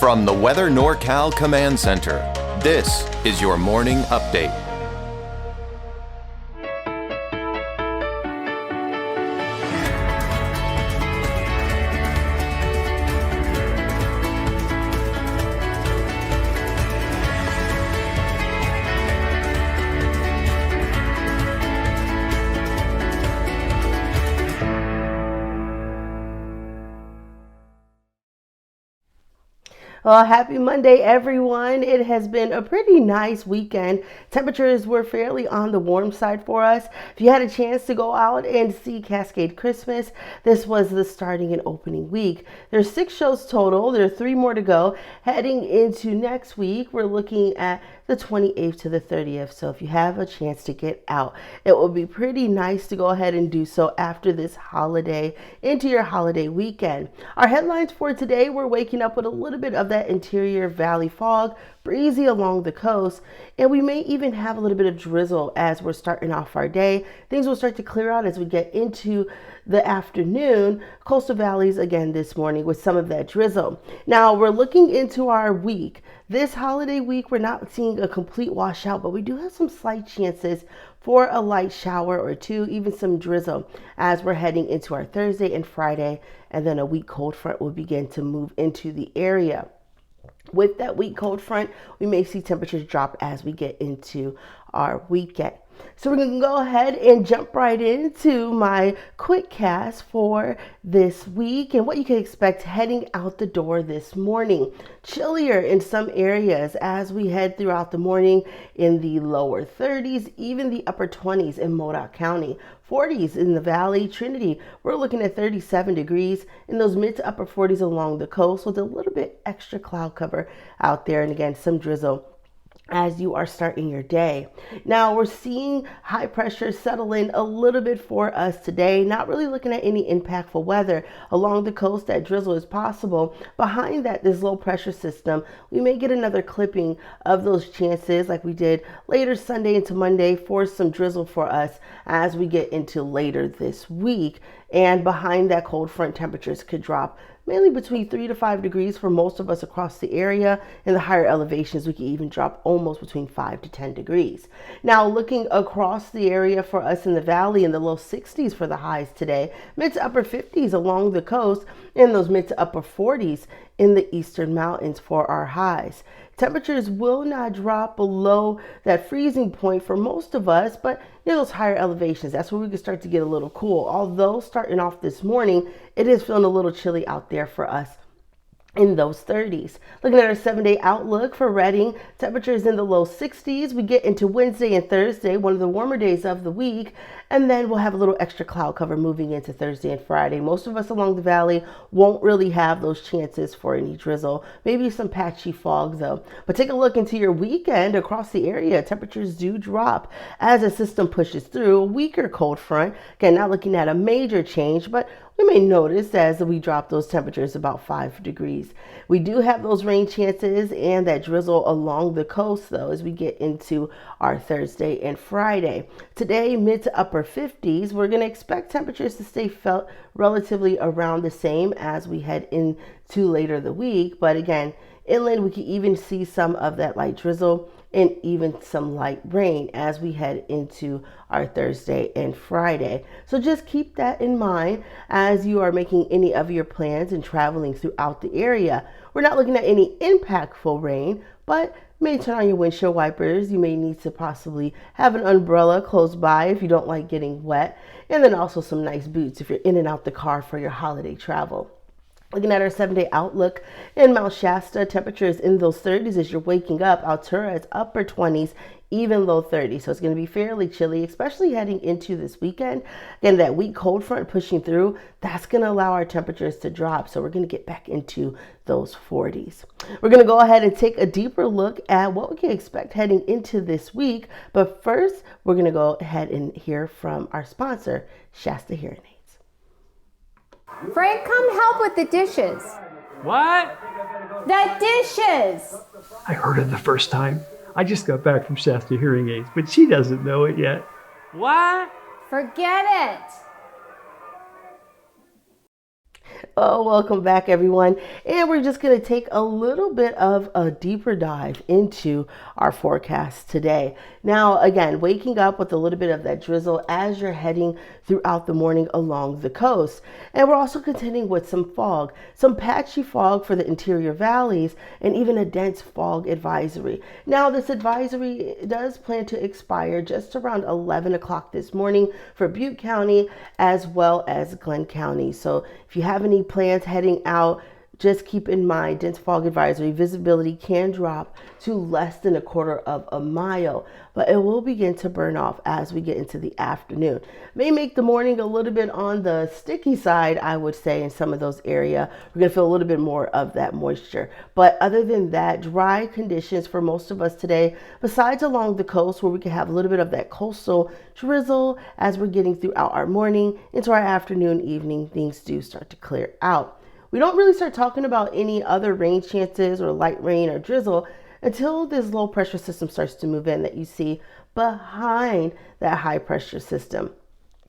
From the Weather NorCal Command Center, this is your morning update. Well, happy Monday, everyone. It has been a pretty nice weekend. Temperatures were fairly on the warm side for us. If you had a chance to go out and see Cascade Christmas, this was the starting and opening week. There's 6 shows total. There are 3 more to go. Heading into next week, we're looking at the 28th to the 30th. So if you have a chance to get out, it will be pretty nice to go ahead and do so after this holiday into your holiday weekend. Our headlines for today, we're waking up with a little bit of that interior valley fog, breezy along the coast, and we may even have a little bit of drizzle as we're starting off our day. Things will start to clear out as we get into the afternoon. Coastal valleys again this morning with some of that drizzle. Now we're looking into our week. This holiday week, we're not seeing a complete washout, but we do have some slight chances for a light shower or two, even some drizzle as we're heading into our Thursday and Friday, and then a weak cold front will begin to move into the area. With that weak cold front, we may see temperatures drop as we get into our weekend. So we're going to go ahead and jump right into my quick cast for this week and what you can expect heading out the door this morning. Chillier in some areas as we head throughout the morning in the lower 30s, even the upper 20s in Modoc County. 40s in the Valley, Trinity, we're looking at 37 degrees in those mid to upper 40s along the coast with a little bit extra cloud cover out there, and again, some drizzle as you are starting your day. Now we're seeing high pressure settle in a little bit for us today. Not really looking at any impactful weather along the coast. That drizzle is possible. Behind that, this low pressure system, we may get another clipping of those chances like we did later Sunday into Monday for some drizzle for us as we get into later this week. And behind that cold front, temperatures could drop mainly between 3 to 5 degrees for most of us across the area. In the higher elevations, we can even drop almost between 5 to 10 degrees. Now, looking across the area for us in the valley, in the low 60s for the highs today, mid to upper 50s along the coast, and those mid to upper 40s in the eastern mountains for our highs. Temperatures will not drop below that freezing point for most of us, but near those higher elevations, that's where we can start to get a little cool. Although starting off this morning, it is feeling a little chilly out there for us in those 30s. Looking at our 7-day outlook for Redding, temperatures in the low 60s. We get into Wednesday and Thursday, one of the warmer days of the week, and then we'll have a little extra cloud cover moving into Thursday and Friday. Most of us along the valley won't really have those chances for any drizzle, maybe some patchy fog though. But take a look into your weekend across the area. Temperatures do drop as the system pushes through a weaker cold front. Again, not looking at a major change, but we may notice as we drop those temperatures about 5 degrees. We do have those rain chances and that drizzle along the coast though as we get into our Thursday and Friday. Today, mid to upper 50s, we're going to expect temperatures to stay felt relatively around the same as we head into later the week. But again, inland, we can even see some of that light drizzle and even some light rain as we head into our Thursday and Friday. So just keep that in mind as you are making any of your plans and traveling throughout the area. We're not looking at any impactful rain, but you may turn on your windshield wipers. You may need to possibly have an umbrella close by if you don't like getting wet, and then also some nice boots if you're in and out the car for your holiday travel. Looking at our 7-day outlook in Mount Shasta, temperatures in those 30s as you're waking up. Altura is upper 20s, even low 30s. So it's going to be fairly chilly, especially heading into this weekend. Again, that weak cold front pushing through, that's going to allow our temperatures to drop. So we're going to get back into those 40s. We're going to go ahead and take a deeper look at what we can expect heading into this week. But first, we're going to go ahead and hear from our sponsor, Shasta Hearing Aids. Frank, come help with the dishes. What? The dishes! I heard it the first time. I just got back from Shasta Hearing Aids, but she doesn't know it yet. What? Forget it. Oh, welcome back, everyone. And we're just going to take a little bit of a deeper dive into our forecast today. Now, again, waking up with a little bit of that drizzle as you're heading throughout the morning along the coast. And we're also contending with some fog, some patchy fog for the interior valleys, and even a dense fog advisory. Now, this advisory does plan to expire just around 11 o'clock this morning for Butte County as well as Glenn County. So if you have any plans heading out, just keep in mind dense fog advisory visibility can drop to less than 1/4 of a mile, but it will begin to burn off as we get into the afternoon. May make the morning a little bit on the sticky side, I would say, in some of those areas. We're going to feel a little bit more of that moisture. But other than that, dry conditions for most of us today, besides along the coast where we can have a little bit of that coastal drizzle as we're getting throughout our morning into our afternoon, evening, things do start to clear out. We don't really start talking about any other rain chances or light rain or drizzle until this low pressure system starts to move in that you see behind that high pressure system.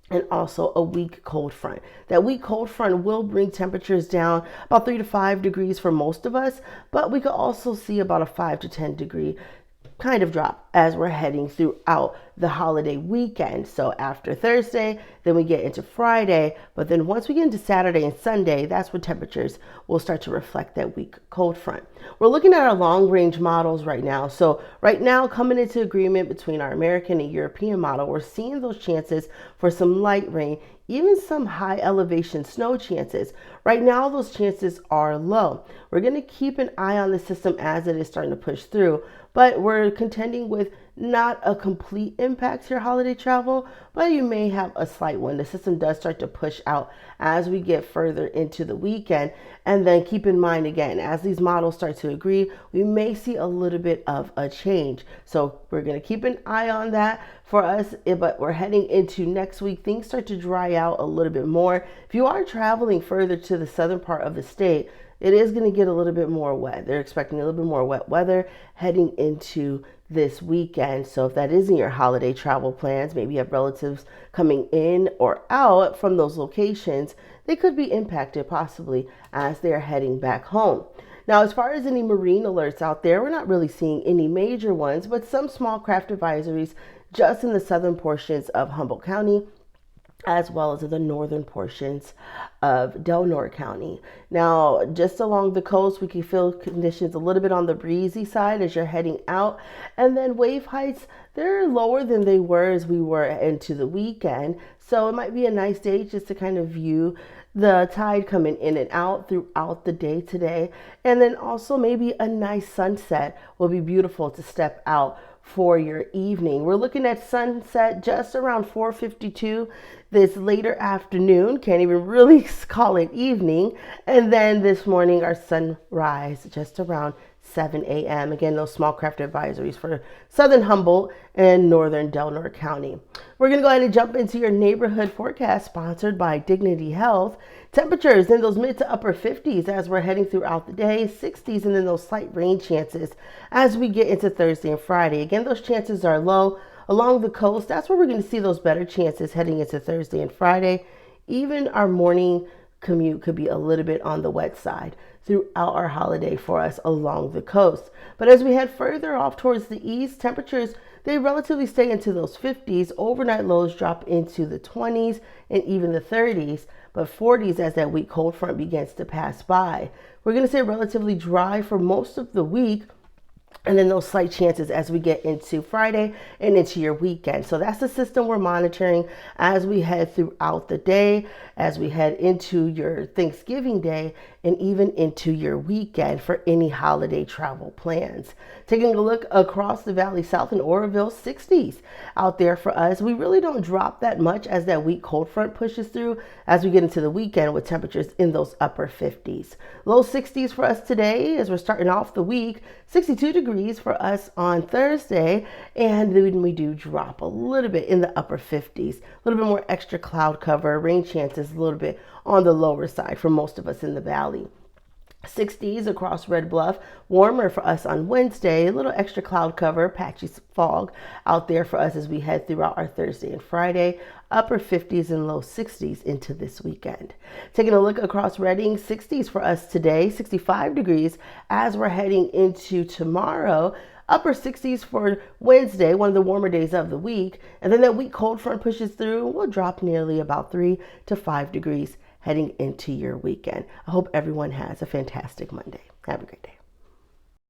And also a weak cold front. That weak cold front will bring temperatures down about 3 to 5 degrees for most of us, but we could also see about a 5 to 10 degree kind of drop as we're heading throughout the holiday weekend. So after Thursday, then we get into Friday, but then once we get into Saturday and Sunday, that's when temperatures will start to reflect that weak cold front. We're looking at our long range models right now. So right now, coming into agreement between our American and European model, we're seeing those chances for some light rain, even some high elevation snow chances. Right now, those chances are low. We're going to keep an eye on the system as it is starting to push through, but we're contending with not a complete impact to your holiday travel, but you may have a slight one. The system does start to push out as we get further into the weekend. And then keep in mind, again, as these models start to agree, we may see a little bit of a change. So we're going to keep an eye on that for us, but we're heading into next week. Things start to dry out a little bit more. If you are traveling further to the southern part of the state, it is going to get a little bit more wet. They're expecting a little bit more wet weather heading into this weekend. So if that is in your holiday travel plans, maybe you have relatives coming in or out from those locations, they could be impacted possibly as they're heading back home. Now, as far as any marine alerts out there, we're not really seeing any major ones, but some small craft advisories just in the southern portions of Humboldt County, as well as the northern portions of Del Norte County. Now, just along the coast, we can feel conditions a little bit on the breezy side as you're heading out. And then wave heights, they're lower than they were as we were into the weekend. So it might be a nice day just to kind of view the tide coming in and out throughout the day today. And then also maybe a nice sunset will be beautiful to step out for your evening. We're looking at sunset just around 4:52 this later afternoon. Can't even really call it evening. And then this morning, our sunrise just around 7 a.m. Again, those small craft advisories for southern Humboldt and northern Del Norte County. We're going to go ahead and jump into your neighborhood forecast sponsored by Dignity Health. Temperatures in those mid to upper 50s as we're heading throughout the day, 60s, and then those slight rain chances as we get into Thursday and Friday. Again, those chances are low along the coast. That's where we're going to see those better chances heading into Thursday and Friday. Even our morning commute could be a little bit on the wet side throughout our holiday for us along the coast. But as we head further off towards the east, temperatures, they relatively stay into those 50s. Overnight lows drop into the 20s and even the 30s, but 40s as that weak cold front begins to pass by. We're going to say relatively dry for most of the week, and then those slight chances as we get into Friday and into your weekend. So that's the system we're monitoring as we head throughout the day, as we head into your Thanksgiving day, and even into your weekend for any holiday travel plans. Taking a look across the Valley South in Oroville, 60s out there for us. We really don't drop that much as that weak cold front pushes through as we get into the weekend with temperatures in those upper 50s. Low 60s for us today as we're starting off the week, 62 degrees for us on Thursday, and then we do drop a little bit in the upper 50s. A little bit more extra cloud cover, rain chances a little bit on the lower side for most of us in the valley. 60s across Red Bluff, warmer for us on Wednesday, a little extra cloud cover, patchy fog out there for us as we head throughout our Thursday and Friday, upper 50s and low 60s into this weekend. Taking a look across Redding, 60s for us today, 65 degrees as we're heading into tomorrow. Upper 60s for Wednesday, one of the warmer days of the week. And then that weak cold front pushes through. We'll drop nearly about 3 to 5 degrees heading into your weekend. I hope everyone has a fantastic Monday. Have a great day.